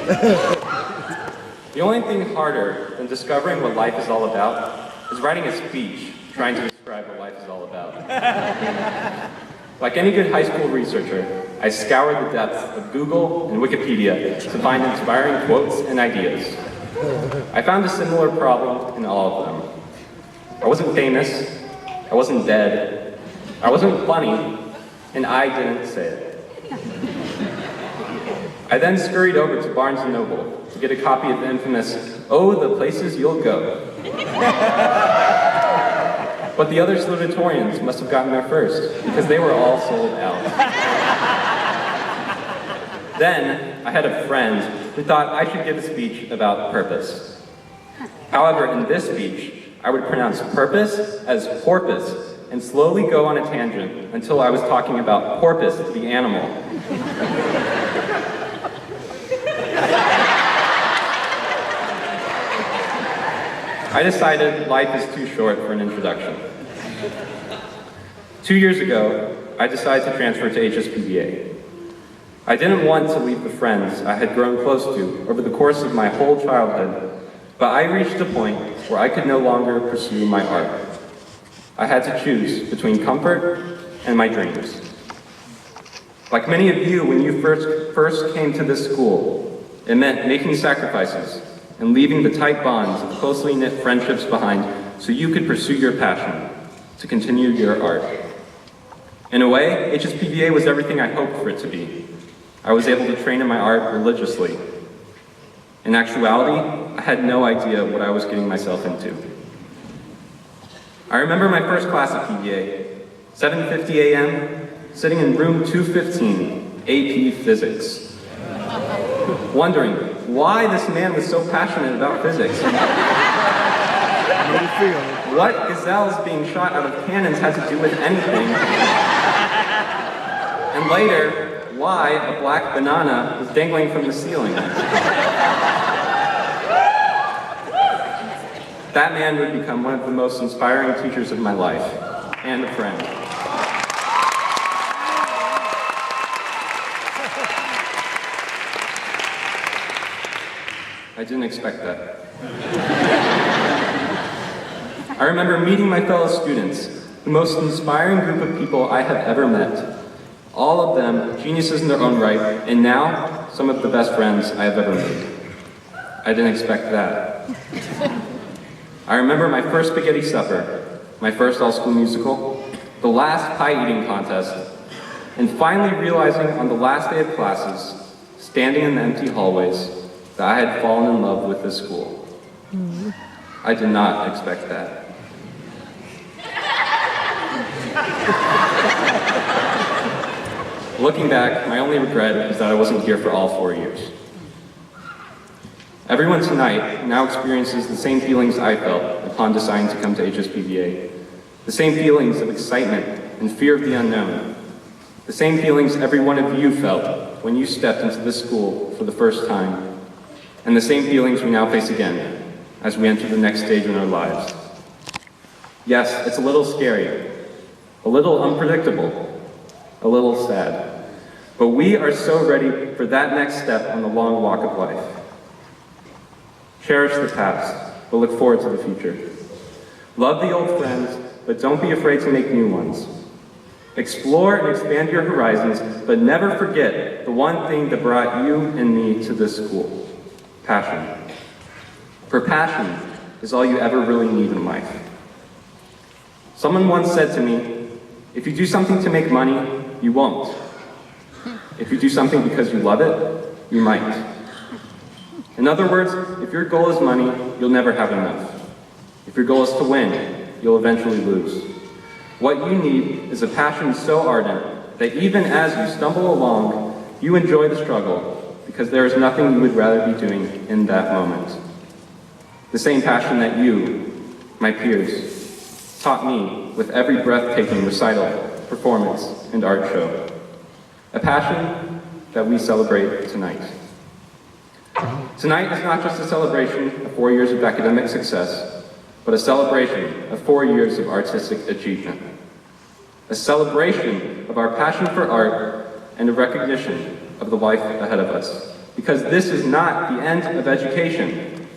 The only thing harder than discovering what life is all about is writing a speech trying to describe what life is all about. Like any good high school researcher, I scoured the depths of Google and Wikipedia to find inspiring quotes and ideas. I found a similar problem in all of them. I wasn't famous, I wasn't dead, I wasn't funny, and I didn't say it. I then scurried over to Barnes & Noble to get a copy of the infamous "Oh, the Places You'll Go." But the other salutatorians must have gotten there first, because they were all sold out. Then, I had a friend who thought I should give a speech about purpose. However, in this speech, I would pronounce purpose as porpoise, and slowly go on a tangent until I was talking about Porpoise, the animal. I decided life is too short for an introduction. 2 years ago, I decided to transfer to HSPBA. I didn't want to leave the friends I had grown close to over the course of my whole childhood, but I reached a point where I could no longer pursue my art. I had to choose between comfort and my dreams. Like many of you, when you first came to this school, it meant making sacrifices and leaving the tight bonds of closely knit friendships behind so you could pursue your passion, to continue your art. In a way, HSPBA was everything I hoped for it to be. I was able to train in my art religiously. In actuality, I had no idea what I was getting myself into. I remember my first class at PBA, 7:50 a.m., sitting in room 215, AP Physics, wondering why this man was so passionate about physics. What gazelles being shot out of cannons had to do with anything. And later, why a black banana was dangling from the ceiling. That man would become one of the most inspiring teachers of my life, and a friend. I didn't expect that. I remember meeting my fellow students, the most inspiring group of people I have ever met. All of them geniuses in their own right, and now some of the best friends I have ever made. I didn't expect that. I remember my first spaghetti supper, my first all-school musical, the last pie eating contest, and finally realizing on the last day of classes, standing in the empty hallways, that I had fallen in love with this school. I did not expect that. Looking back, my only regret is that I wasn't here for all 4 years. Everyone tonight now experiences the same feelings I felt upon deciding to come to HSPBA. The same feelings of excitement and fear of the unknown. The same feelings every one of you felt when you stepped into this school for the first time. And the same feelings we now face again as we enter the next stage in our lives. Yes, it's a little scary, a little unpredictable, a little sad. But we are so ready for that next step on the long walk of life. Cherish the past, but look forward to the future. Love the old friends, but don't be afraid to make new ones. Explore and expand your horizons, but never forget the one thing that brought you and me to this school: passion. For passion is all you ever really need in life. Someone once said to me, if you do something to make money, you won't. If you do something because you love it, you might. In other words, if your goal is money, you'll never have enough. If your goal is to win, you'll eventually lose. What you need is a passion so ardent that even as you stumble along, you enjoy the struggle, because there is nothing you would rather be doing in that moment. The same passion that you, my peers, taught me with every breathtaking recital, performance, and art show. A passion that we celebrate tonight. Tonight is not just a celebration of 4 years of academic success, but a celebration of 4 years of artistic achievement. A celebration of our passion for art and a recognition of the life ahead of us. Because this is not the end of education,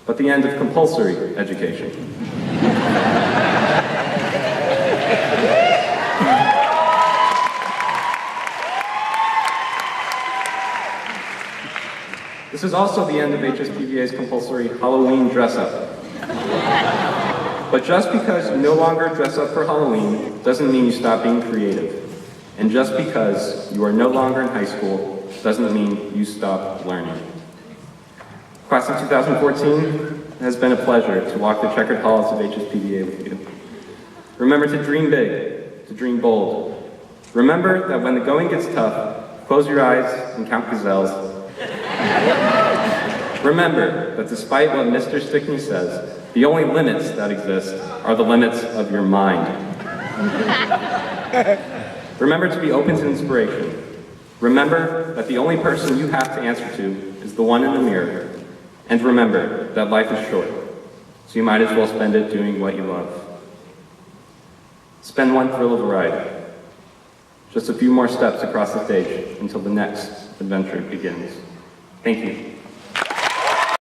but the end of compulsory education. This is also the end of HSPVA's compulsory Halloween dress-up. But just because you no longer dress up for Halloween doesn't mean you stop being creative. And just because you are no longer in high school doesn't mean you stop learning. Class of 2014, it has been a pleasure to walk the checkered halls of HSPVA with you. Remember to dream big, to dream bold. Remember that when the going gets tough, close your eyes and count gazelles. Remember that despite what Mr. Stickney says, the only limits that exist are the limits of your mind. Remember to be open to inspiration. Remember that the only person you have to answer to is the one in the mirror. And remember that life is short, so you might as well spend it doing what you love. Spend one thrill of a ride. Just a few more steps across the stage until the next adventure begins. Thank you.